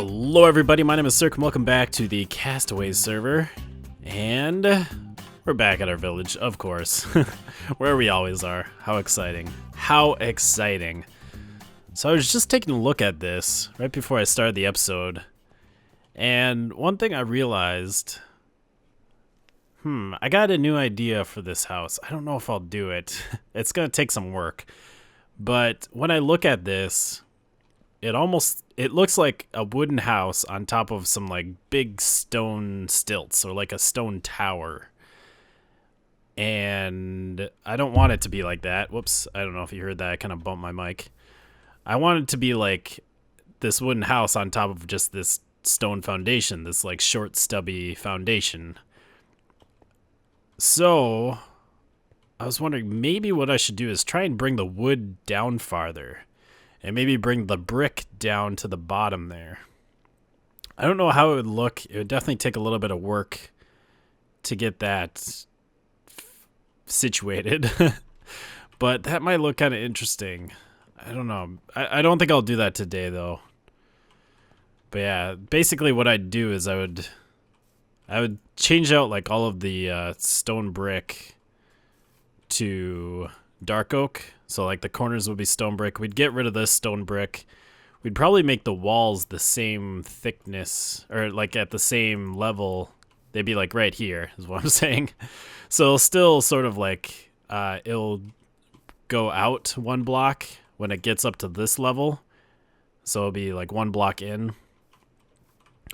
Hello everybody, my name is Cirque and welcome back to the Castaways server. And we're back at our village, of course. Where we always are. How exciting. How exciting. So I was just taking a look at this right before I started the episode. And one thing I realized, I got a new idea for this house. I don't know if I'll do it. It's gonna take some work. But when I look at this, it looks like a wooden house on top of some like big stone stilts or like a stone tower. And I don't want it to be like that. Whoops, I don't know if you heard that. I kind of bumped my mic. I want it to be like this wooden house on top of just this stone foundation, this like short stubby foundation. So I was wondering maybe what I should do is try and bring the wood down farther. And maybe bring the brick down to the bottom there. I don't know how it would look. It would definitely take a little bit of work to get that situated. But that might look kind of interesting. I don't know. I don't think I'll do that today, though. But yeah, basically what I'd do is I would change out like all of the stone brick to dark oak. So like the corners would be stone brick. We'd get rid of this stone brick. We'd probably make the walls the same thickness or like at the same level. They'd be like right here is what I'm saying. So it'll still sort of like it'll go out one block when it gets up to this level. So it'll be like one block in.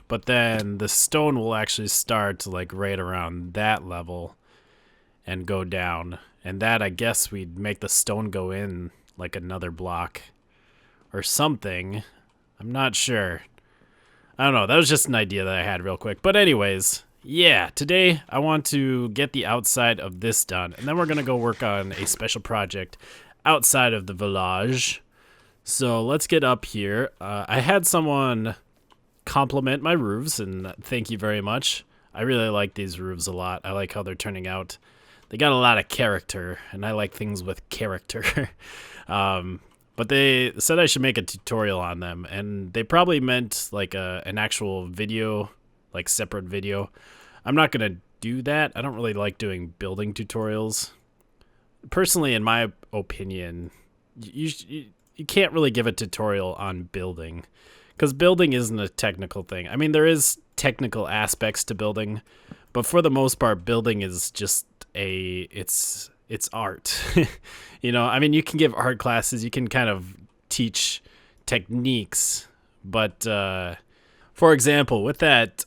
But then the stone will actually start like right around that level and go down. And that, I guess, we'd make the stone go in like another block or something. I'm not sure. I don't know. That was just an idea that I had real quick. But anyways, yeah, today I want to get the outside of this done. And then we're going to go work on a special project outside of the village. So let's get up here. I had someone compliment my roofs, and thank you very much. I really like these roofs a lot. I like how they're turning out. They got a lot of character, and I like things with character. But they said I should make a tutorial on them, and they probably meant like an actual video, like separate video. I'm not going to do that. I don't really like doing building tutorials. Personally, in my opinion, you can't really give a tutorial on building, because building isn't a technical thing. I mean, there is technical aspects to building, but for the most part, building is just it's art. You know, I mean, you can give art classes, you can kind of teach techniques, but for example, with that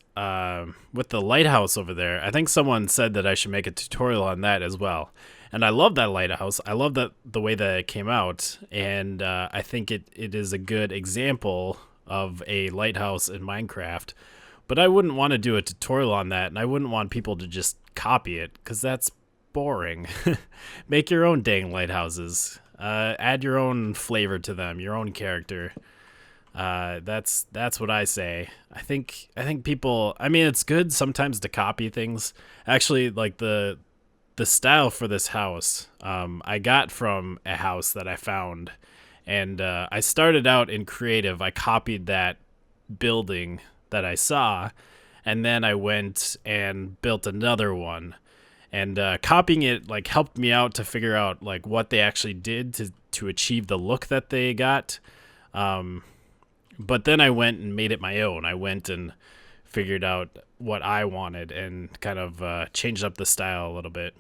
with the lighthouse over there, I think someone said that I should make a tutorial on that as well. And I love that lighthouse. I love that the way that it came out, and I think it is a good example of a lighthouse in Minecraft. But I wouldn't want to do a tutorial on that, and I wouldn't want people to just copy it, because that's boring. Make your own dang lighthouses. Add your own flavor to them, your own character. That's what I say. I think people, I mean, it's good sometimes to copy things. Actually, like the style for this house, I got from a house that I found, and I started out in creative. I copied that building that I saw, and then I went and built another one. And copying it like helped me out to figure out like what they actually did to achieve the look that they got. But then I went and made it my own. I went and figured out what I wanted and kind of changed up the style a little bit.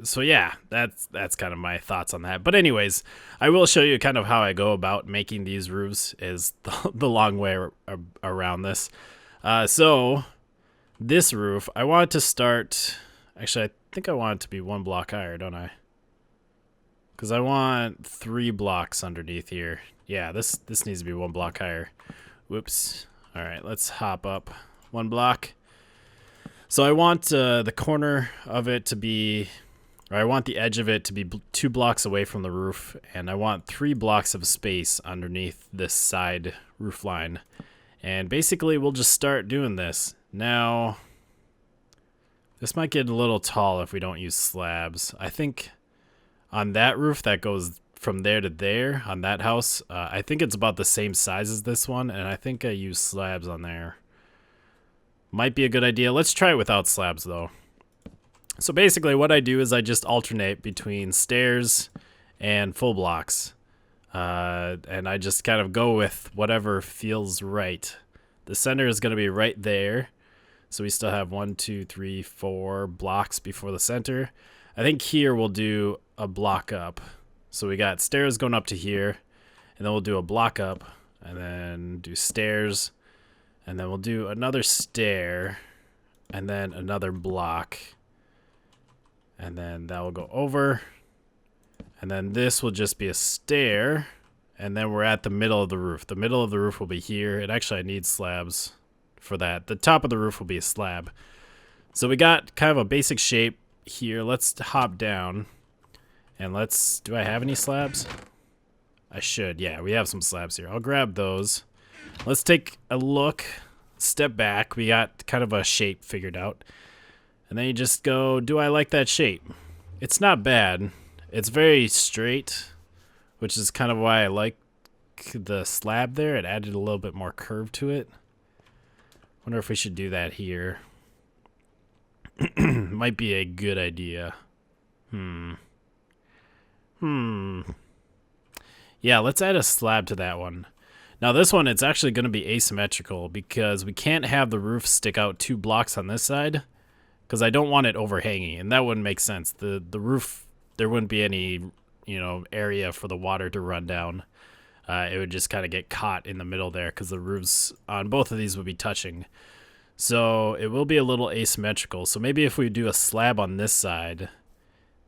So yeah, that's kind of my thoughts on that. But anyways, I will show you kind of how I go about making these roofs is the long way around this. So this roof, I want to start, actually I think I want it to be one block higher, don't I? Because I want 3 blocks underneath here. Yeah, this needs to be 1 block higher. Whoops. All right, let's hop up 1 block. So I want the corner of it to be, or I want the edge of it to be 2 blocks away from the roof, and I want 3 blocks of space underneath this side roof line. And basically we'll just start doing this. Now, this might get a little tall if we don't use slabs. I think on that roof that goes from there to there on that house. I think it's about the same size as this one, and I think I use slabs on there. Might be a good idea. Let's try it without slabs, though. So basically what I do is I just alternate between stairs and full blocks. And I just kind of go with whatever feels right. The center is going to be right there. So we still have 1, 2, 3, 4 blocks before the center. I think here we'll do a block up. So we got stairs going up to here. And then we'll do a block up. And then do stairs. And then we'll do another stair. And then another block. And then that will go over. And then this will just be a stair. And then we're at the middle of the roof. The middle of the roof will be here. And actually I need slabs for that. The top of the roof will be a slab. So we got kind of a basic shape here. Let's hop down. And let's... Do I have any slabs? I should. Yeah, we have some slabs here. I'll grab those. Let's take a look. Step back. We got kind of a shape figured out. And then you just go, do I like that shape? It's not bad. It's very straight, which is kind of why I like the slab there. It added a little bit more curve to it. Wonder if we should do that here. Might be a good idea. Yeah, let's add a slab to that one. Now this one, it's actually going to be asymmetrical because we can't have the roof stick out 2 blocks on this side. Because I don't want it overhanging, and that wouldn't make sense. The roof, there wouldn't be any, area for the water to run down. It would just kind of get caught in the middle there because the roofs on both of these would be touching. So it will be a little asymmetrical. So maybe if we do a slab on this side,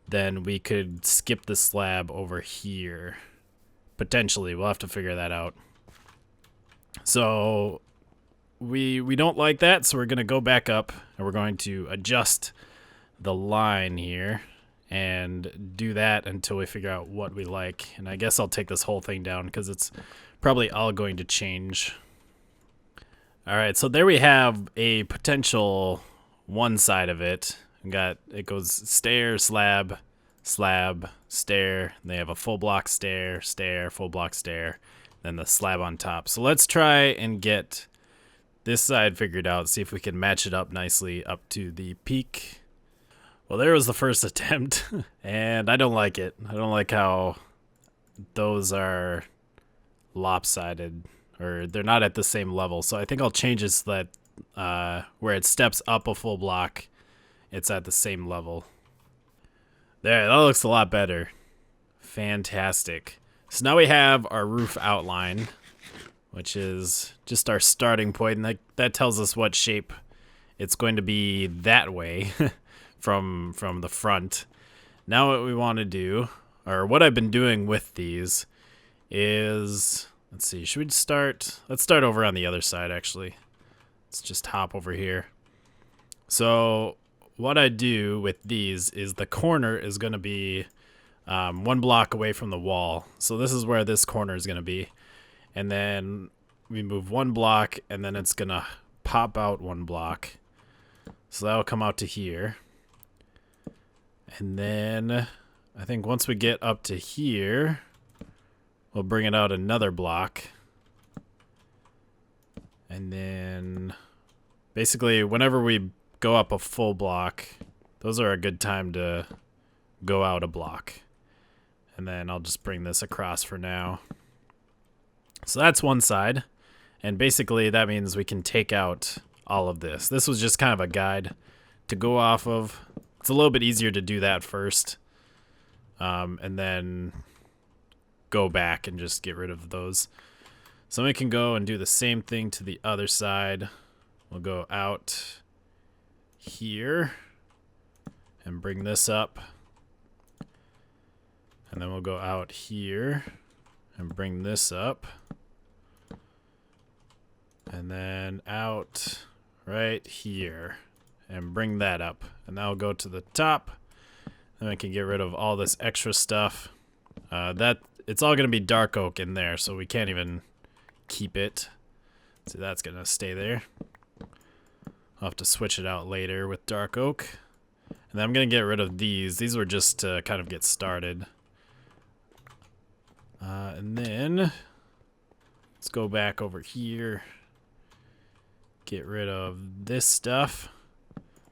then we could skip the slab over here. Potentially, we'll have to figure that out. So... We don't like that, so we're going to go back up and we're going to adjust the line here and do that until we figure out what we like. And I guess I'll take this whole thing down because it's probably all going to change. All right, so there we have a potential one side of it. It goes stair, slab, slab, stair. And they have a full block stair, stair, full block stair, then the slab on top. So let's try and get this side figured out, see if we can match it up nicely up to the peak. Well, there was the first attempt, and I don't like it. I don't like how those are lopsided, or they're not at the same level. So I think I'll change it so that where it steps up a full block, it's at the same level. There, that looks a lot better. Fantastic. So now we have our roof outline, which is just our starting point, and that tells us what shape it's going to be that way from the front. Now what we want to do, or what I've been doing with these, is, let's see, should we start, let's start over on the other side actually. Let's just hop over here. So what I do with these is the corner is going to be 1 block away from the wall. So this is where this corner is going to be. And then we move 1 block, and then it's going to pop out 1 block. So that'll come out to here. And then I think once we get up to here, we'll bring it out another block. And then basically whenever we go up a full block, those are a good time to go out a block. And then I'll just bring this across for now. So that's one side, and basically that means we can take out all of this. This was just kind of a guide to go off of. It's a little bit easier to do that first, and then go back and just get rid of those. So we can go and do the same thing to the other side. We'll go out here and bring this up, and then we'll go out here and bring this up. And then out right here and bring that up. And now we'll go to the top. Then we can get rid of all this extra stuff. It's all going to be dark oak in there, so we can't even keep it. So that's going to stay there. I'll have to switch it out later with dark oak. And then I'm going to get rid of these. These were just to kind of get started. And then let's go back over here. Get rid of this stuff.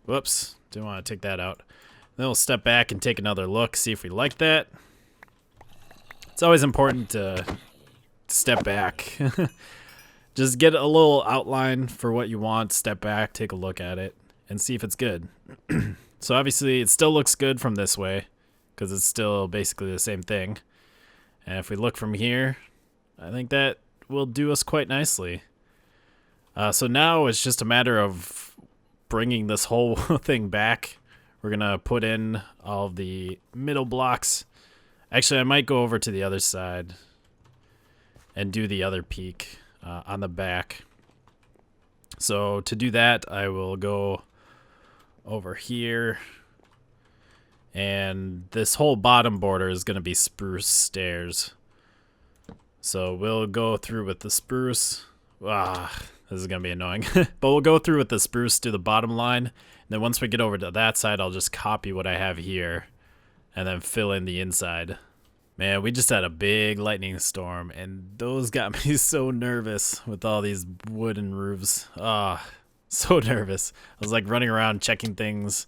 Whoops, didn't want to take that out. Then we'll step back and take another look, see if we like that. It's always important to step back. Just get a little outline for what you want, step back, take a look at it, and see if it's good. So obviously it still looks good from this way, because it's still basically the same thing. And if we look from here, I think that will do us quite nicely. So now it's just a matter of bringing this whole thing back. We're going to put in all of the middle blocks. Actually, I might go over to the other side and do the other peak on the back. So to do that, I will go over here. And this whole bottom border is going to be spruce stairs. So we'll go through with the spruce. This is going to be annoying. But we'll go through with the spruce to the bottom line. And then once we get over to that side, I'll just copy what I have here and then fill in the inside. Man, we just had a big lightning storm, and those got me so nervous with all these wooden roofs. So nervous. I was like running around checking things.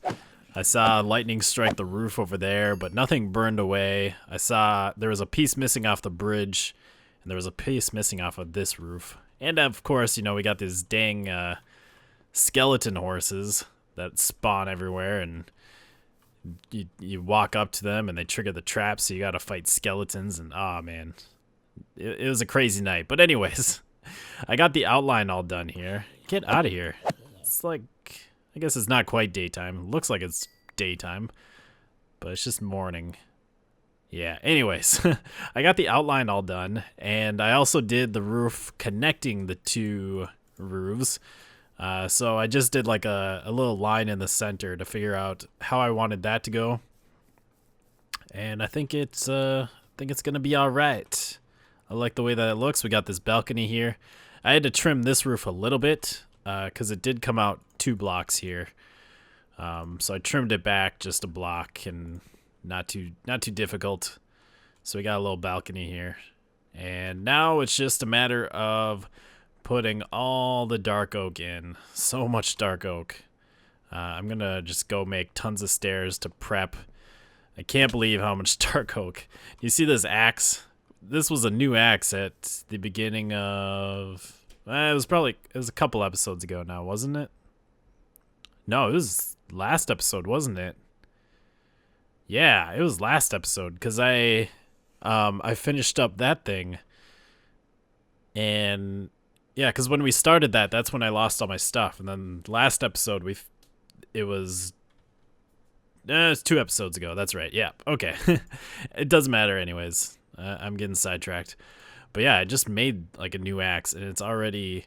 I saw lightning strike the roof over there, but nothing burned away. I saw there was a piece missing off the bridge, and there was a piece missing off of this roof. And of course, you know, we got these dang skeleton horses that spawn everywhere, and you walk up to them and they trigger the trap, so you gotta fight skeletons, and man, it was a crazy night. But anyways, I got the outline all done here. Get out of here. It's like, I guess it's not quite daytime. Looks like it's daytime, but it's just morning. Yeah, anyways, I got the outline all done, and I also did the roof connecting the two roofs. So I just did like a little line in the center to figure out how I wanted that to go. And I think it's gonna be all right. I like the way that it looks. We got this balcony here. I had to trim this roof a little bit because it did come out 2 blocks here. So I trimmed it back just a block, and not too difficult. So we got a little balcony here. And now it's just a matter of putting all the dark oak in. So much dark oak. I'm gonna just go make tons of stairs to prep. I can't believe how much dark oak. You see this axe? This was a new axe at the beginning of... it was a couple episodes ago now, wasn't it? No, it was last episode, wasn't it? Yeah, it was last episode, because I finished up that thing. And yeah, because when we started that's when I lost all my stuff. And then last episode, it was 2 episodes ago. That's right. Yeah, okay. It doesn't matter anyways. I'm getting sidetracked. But yeah, I just made like a new axe, and it's already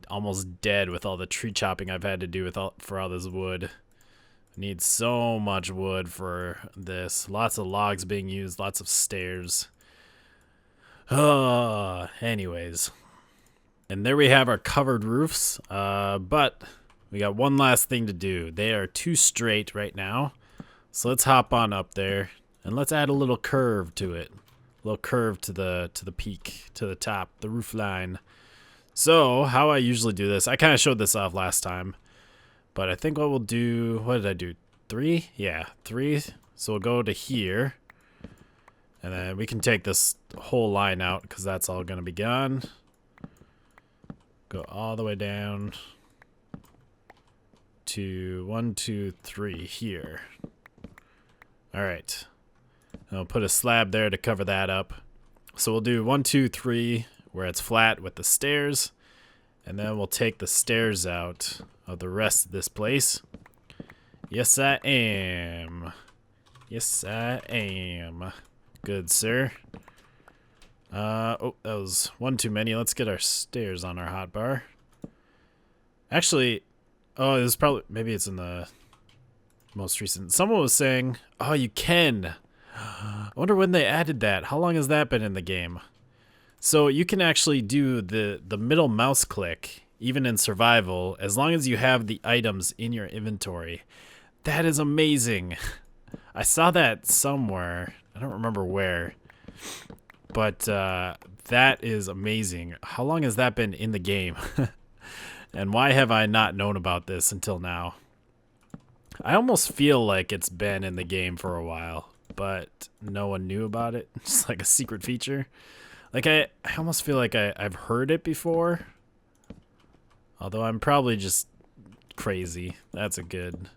almost dead with all the tree chopping I've had to do for all this wood. I need so much wood for this. Lots of logs being used, lots of stairs. Anyways. And there we have our covered roofs. But we got one last thing to do. They are too straight right now. So let's hop on up there and let's add a little curve to it. A little curve to the peak, to the top, the roof line. So how I usually do this, I kind of showed this off last time. But I think what we'll do, what did I do? 3? Yeah, 3. So we'll go to here. And then we can take this whole line out because that's all going to be gone. Go all the way down to 1, 2, 3 here. All right. And I'll put a slab there to cover that up. So we'll do 1, 2, 3 where it's flat with the stairs. And then we'll take the stairs out of the rest of this place. Yes, I am. Yes, I am. Good, sir. Oh, that was one too many. Let's get our stairs on our hotbar. Actually, oh, this is probably, maybe it's in the most recent. Someone was saying, oh, you can. I wonder when they added that. How long has that been in the game? So you can actually do the middle mouse click, even in survival, as long as you have the items in your inventory. That is amazing. I saw that somewhere. I don't remember where. But that is amazing. How long has that been in the game? And why have I not known about this until now? I almost feel like it's been in the game for a while, but no one knew about it. It's like a secret feature. Like I almost feel like I've heard it before. Although I'm probably just crazy. That's a good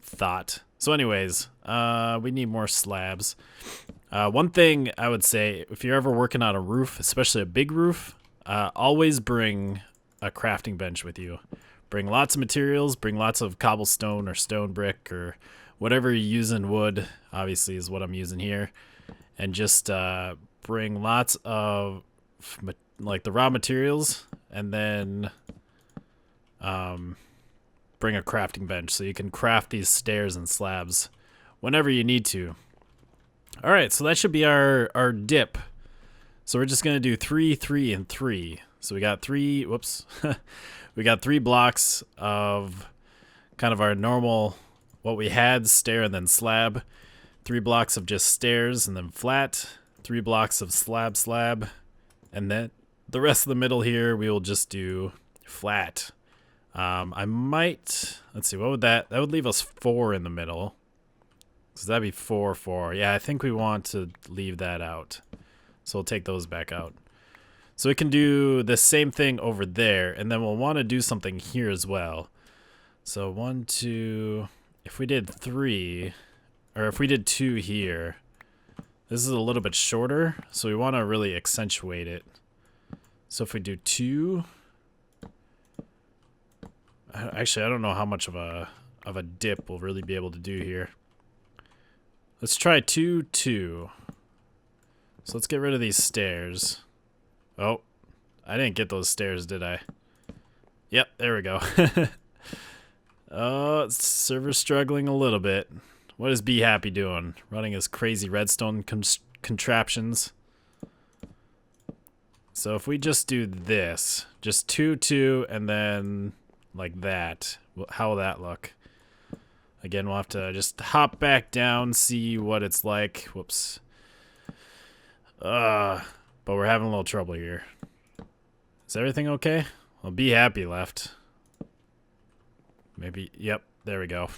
thought. So anyways, we need more slabs. One thing I would say, if you're ever working on a roof, especially a big roof, always bring a crafting bench with you. Bring lots of materials, bring lots of cobblestone or stone brick or whatever you're using, wood, obviously is what I'm using here. And just bring lots of like the raw materials, and then bring a crafting bench so you can craft these stairs and slabs whenever you need to. All right, so that should be our dip. So we're just gonna do 3, 3, and 3. So we got 3. Whoops, we got 3 blocks of kind of our normal, what we had, stair and then slab. 3 blocks of just stairs and then flat. 3 blocks of slab, slab, and then the rest of the middle here we will just do flat. I might, let's see, what would that would leave us 4 in the middle. So that'd be 4, 4. Yeah, I think we want to leave that out. So we'll take those back out. So we can do the same thing over there, and then we'll want to do something here as well. So 1, 2, if we did 3, or if we did 2 here, this is a little bit shorter, so we want to really accentuate it. So if we do 2, actually I don't know how much of a dip we'll really be able to do here. Let's try 2, 2. So let's get rid of these stairs. Oh, I didn't get those stairs, did I? Yep, there we go. Oh, server's struggling a little bit. What is Be Happy doing? Running his crazy redstone contraptions. So if we just do this, just 2, 2, and then like that, how will that look? Again, we'll have to just hop back down, see what it's like. Whoops. But we're having a little trouble here. Is everything okay? Well, Be Happy left. Maybe, yep, there we go.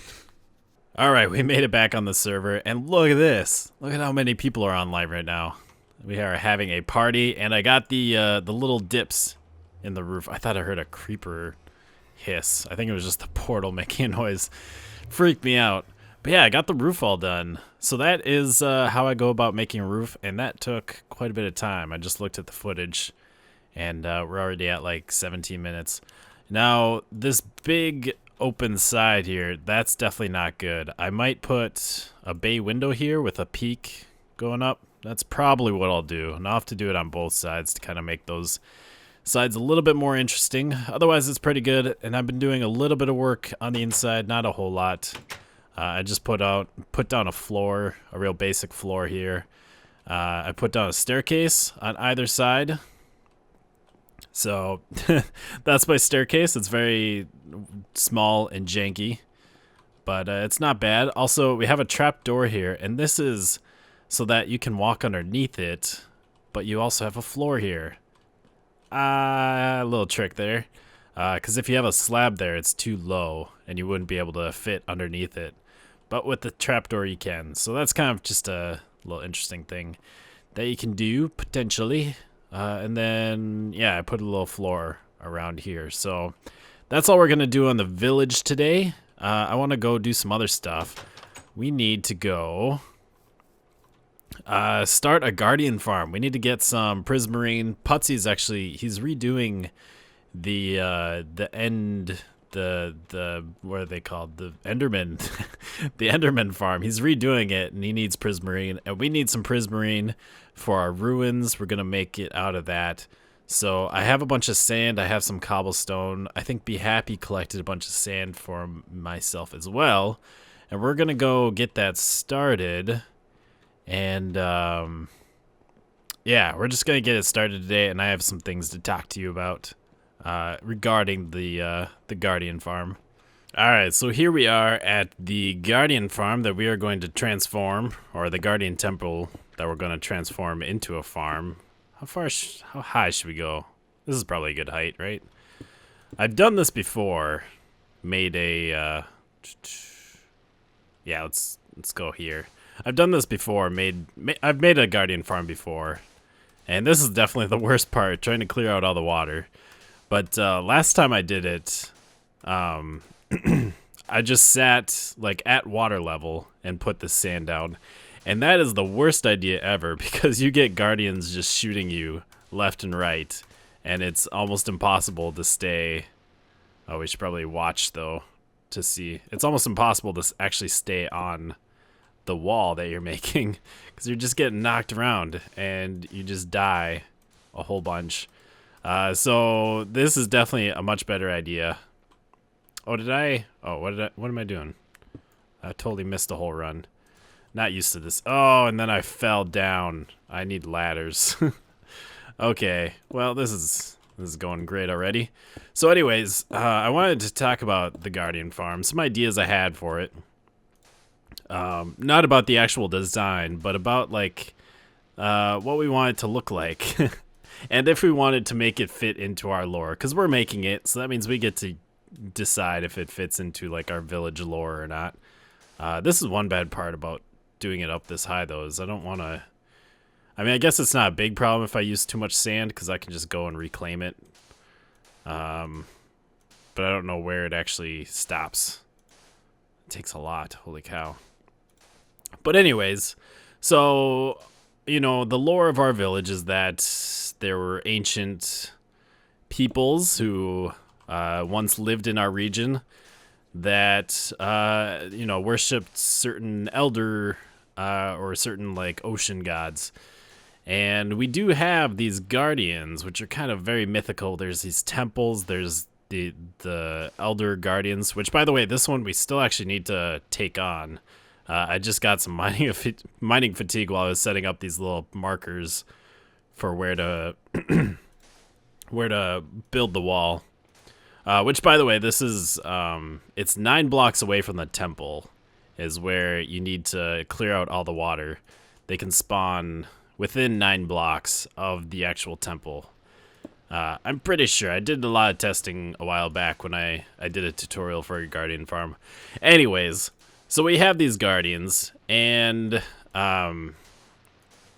All right, we made it back on the server, and look at this. Look at how many people are on live right now. We are having a party, and I got the little dips in the roof. I thought I heard a creeper hiss. I think it was just the portal making a noise. Freaked me out. But yeah, I got the roof all done. So that is how I go about making a roof, and that took quite a bit of time. I just looked at the footage, and we're already at like 17 minutes. Now, this big open side here, that's definitely not good. I might put a bay window here with a peak going up. That's probably what I'll do. And I'll have to do it on both sides to kind of make those sides a little bit more interesting. Otherwise, it's pretty good. And I've been doing a little bit of work on the inside, not a whole lot. I just put down a floor, a real basic floor here. I put down a staircase on either side. So that's my staircase. It's very small and janky, but it's not bad. Also, we have a trap door here, and this is so that you can walk underneath it, but you also have a floor here. A little trick there, because if you have a slab there, it's too low, and you wouldn't be able to fit underneath it. But with the trapdoor, you can. So that's kind of just a little interesting thing that you can do, potentially. And then, yeah, I put a little floor around here. So that's all we're going to do on the village today. I want to go do some other stuff. We need to go start a guardian farm. We need to get some prismarine. Putsy's actually, he's redoing the what are they called? The Enderman, the Enderman farm. He's redoing it, and he needs prismarine, and we need some prismarine for our ruins. We're gonna make it out of that. So I have a bunch of sand. I have some cobblestone. I think Be Happy collected a bunch of sand for myself as well, and we're gonna go get that started. And yeah, we're just gonna get it started today, and I have some things to talk to you about regarding the Guardian farm. Alright, so here we are at the Guardian farm that we are going to transform, or the Guardian temple that we're going to transform into a farm. How high should we go? This is probably a good height, right? I've done this before. Made a yeah, let's go here. I've done this before. I've made a guardian farm before, and this is definitely the worst part, trying to clear out all the water. But last time I did it, I just sat like at water level and put the sand down, and that is the worst idea ever because you get guardians just shooting you left and right, and it's almost impossible to stay. Oh, we should probably watch though to see. It's almost impossible to actually stay on the wall that you're making because you're just getting knocked around and you just die a whole bunch. So this is definitely a much better idea. Oh, what am I doing? I totally missed the whole run. Not used to this. Oh, and then I fell down. I need ladders. Okay, well, this is going great already. So anyways, I wanted to talk about the Guardian Farm. Some ideas I had for it. Not about the actual design, but about like what we want it to look like. And if we wanted to make it fit into our lore, because we're making it, so that means we get to decide if it fits into like our village lore or not. This is one bad part about doing it up this high, though, is I don't want to... I mean, I guess it's not a big problem if I use too much sand, because I can just go and reclaim it. But I don't know where it actually stops. It takes a lot. Holy cow. But anyways, so, you know, the lore of our village is that there were ancient peoples who once lived in our region that, you know, worshipped certain elder or certain, like, ocean gods. And we do have these guardians, which are kind of very mythical. There's these temples, there's the elder guardians, which, by the way, this one we still actually need to take on. I just got some mining fatigue while I was setting up these little markers for where to build the wall. Which, by the way, this is it's 9 blocks away from the temple is where you need to clear out all the water. They can spawn within 9 blocks of the actual temple. I'm pretty sure. I did a lot of testing a while back when I did a tutorial for a guardian farm. Anyways, so we have these guardians, and I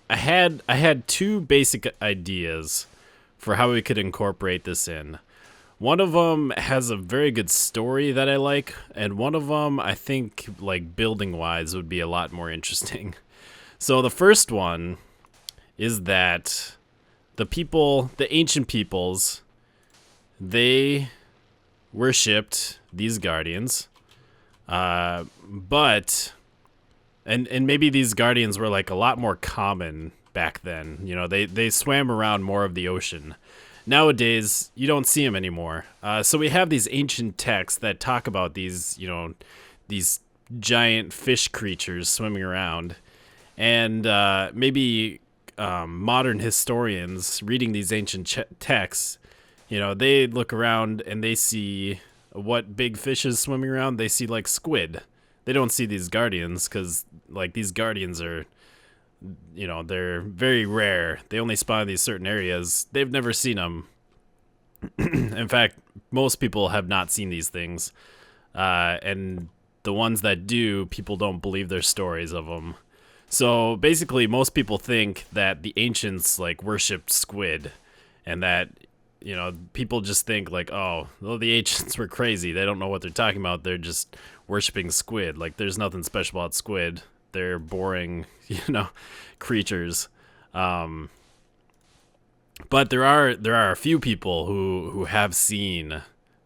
had 2 basic ideas for how we could incorporate this in. One of them has a very good story that I like, and one of them I think, like, building-wise would be a lot more interesting. So the first one is that the ancient peoples, they worshipped these guardians, but maybe these guardians were like a lot more common back then. You know, they swam around more of the ocean. Nowadays, you don't see them anymore. So we have these ancient texts that talk about these, you know, these giant fish creatures swimming around, and maybe modern historians reading these ancient texts, you know, they look around and they see what big fishes swimming around. They see like squid. They don't see these guardians because, like, these guardians are, you know, they're very rare. They only spawn in these certain areas. They've never seen them. In fact, most people have not seen these things. And the ones that do, people don't believe their stories of them. So basically, most people think that the ancients, like, worshipped squid, and that, you know, people just think like, oh, well, the ancients were crazy. They don't know what they're talking about. They're just worshipping squid. Like, there's nothing special about squid. They're boring, you know, creatures. But there are a few people who have seen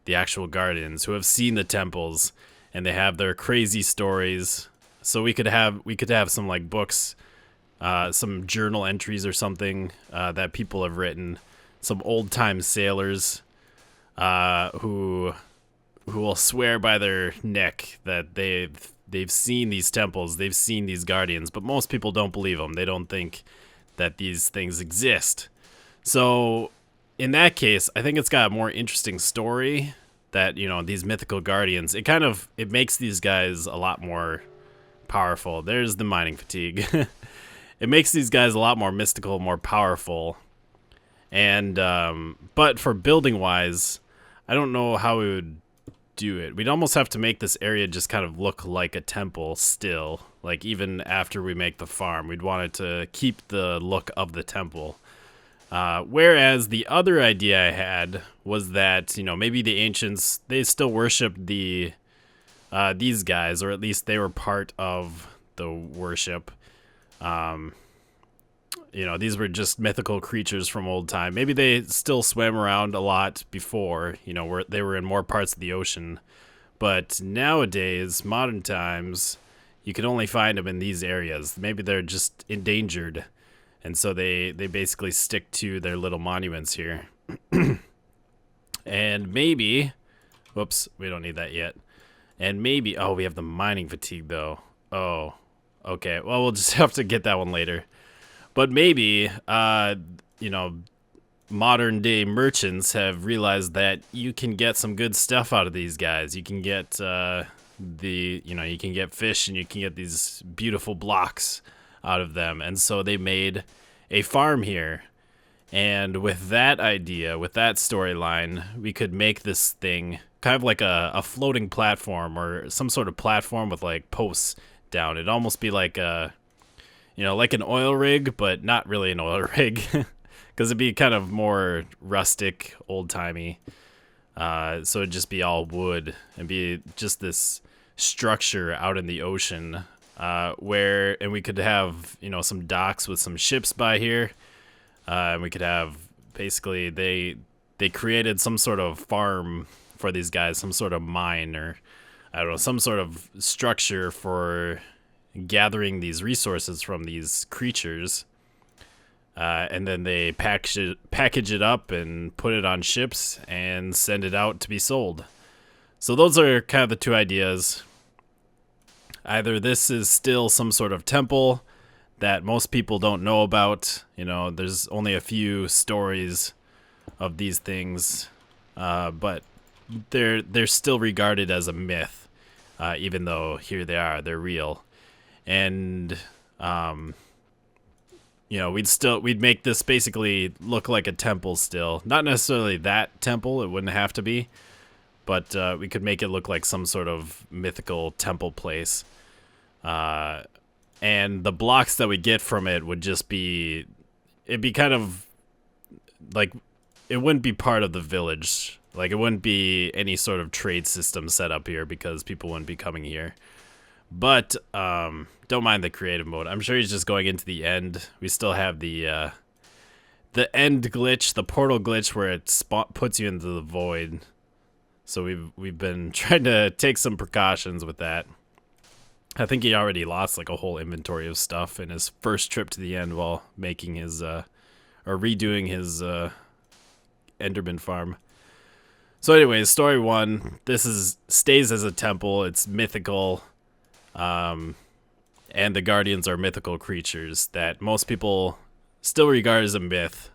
the actual guardians, who have seen the temples, and they have their crazy stories. So we could have some, like, books, some journal entries or something that people have written, some old time sailors who will swear by their neck that they've seen these temples, they've seen these guardians, but most people don't believe them. They don't think that these things exist. So in that case, I think it's got a more interesting story that, you know, these mythical guardians, it makes these guys a lot more powerful. There's the mining fatigue. it makes these guys a lot more mystical, more powerful. And but for building wise, I don't know how we would do it. We'd almost have to make this area just kind of look like a temple still. Like even after we make the farm, we'd want it to keep the look of the temple. Whereas the other idea I had was that, you know, maybe the ancients, they still worshipped these guys, or at least they were part of the worship. You know, these were just mythical creatures from old time. Maybe they still swam around a lot before, you know, where they were in more parts of the ocean. But nowadays, modern times, you can only find them in these areas. Maybe they're just endangered. And so they basically stick to their little monuments here. And maybe, whoops, we don't need that yet. And maybe, oh, we have the mining fatigue though. Oh, okay. Well, we'll just have to get that one later. But maybe, you know, modern day merchants have realized that you can get some good stuff out of these guys. You can get you can get fish and you can get these beautiful blocks out of them. And so they made a farm here. And with that idea, with that storyline, we could make this thing kind of like a floating platform or some sort of platform with like posts down. It'd almost be like a, you know, like an oil rig, but not really an oil rig, because it'd be kind of more rustic, old-timey. So it'd just be all wood and be just this structure out in the ocean, and we could have, you know, some docks with some ships by here, and we could have basically they created some sort of farm for these guys, some sort of mine, or I don't know, some sort of structure for gathering these resources from these creatures, and then they package it up and put it on ships and send it out to be sold. So those are kind of the two ideas. Either this is still some sort of temple that most people don't know about. You know, there's only a few stories of these things, but they're still regarded as a myth, even though here they are, they're real. And you know, we'd make this basically look like a temple still. Not necessarily that temple, it wouldn't have to be, but we could make it look like some sort of mythical temple place. And the blocks that we get from it would just be, it'd be kind of like, it wouldn't be part of the village. Like, it wouldn't be any sort of trade system set up here because people wouldn't be coming here. But don't mind the creative mode. I'm sure he's just going into the end. We still have the end glitch, the portal glitch, where it puts you into the void. So we've been trying to take some precautions with that. I think he already lost like a whole inventory of stuff in his first trip to the end while making his or redoing his Enderman farm. So anyways, story 1. This stays as a temple. It's mythical. And the guardians are mythical creatures that most people still regard as a myth,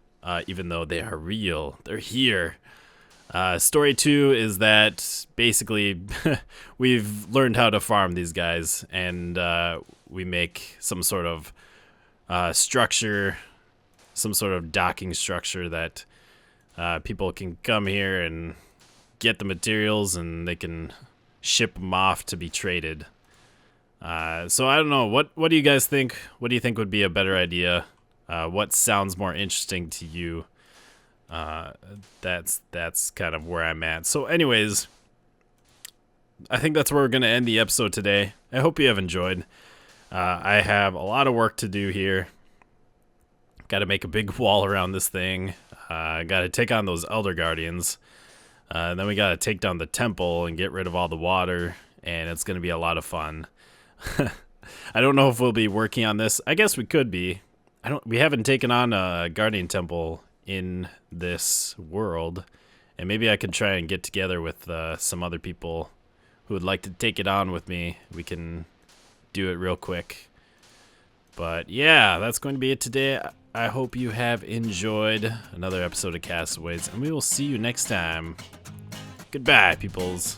even though they are real. They're here. Story 2 is that basically we've learned how to farm these guys, and we make some sort of structure, some sort of docking structure that people can come here and get the materials, and they can ship them off to be traded. So I don't know. What do you guys think? What do you think would be a better idea? What sounds more interesting to you? That's kind of where I'm at. So anyways, I think that's where we're going to end the episode today. I hope you have enjoyed. I have a lot of work to do here. Got to make a big wall around this thing. Got to take on those Elder Guardians. And then we got to take down the temple and get rid of all the water. And it's going to be a lot of fun. I don't know if we'll be working on this. I guess we could be. We haven't taken on a Guardian Temple in this world. And maybe I could try and get together with some other people who would like to take it on with me. We can do it real quick. But yeah, that's going to be it today. I hope you have enjoyed another episode of Castaways, and we will see you next time. Goodbye, peoples.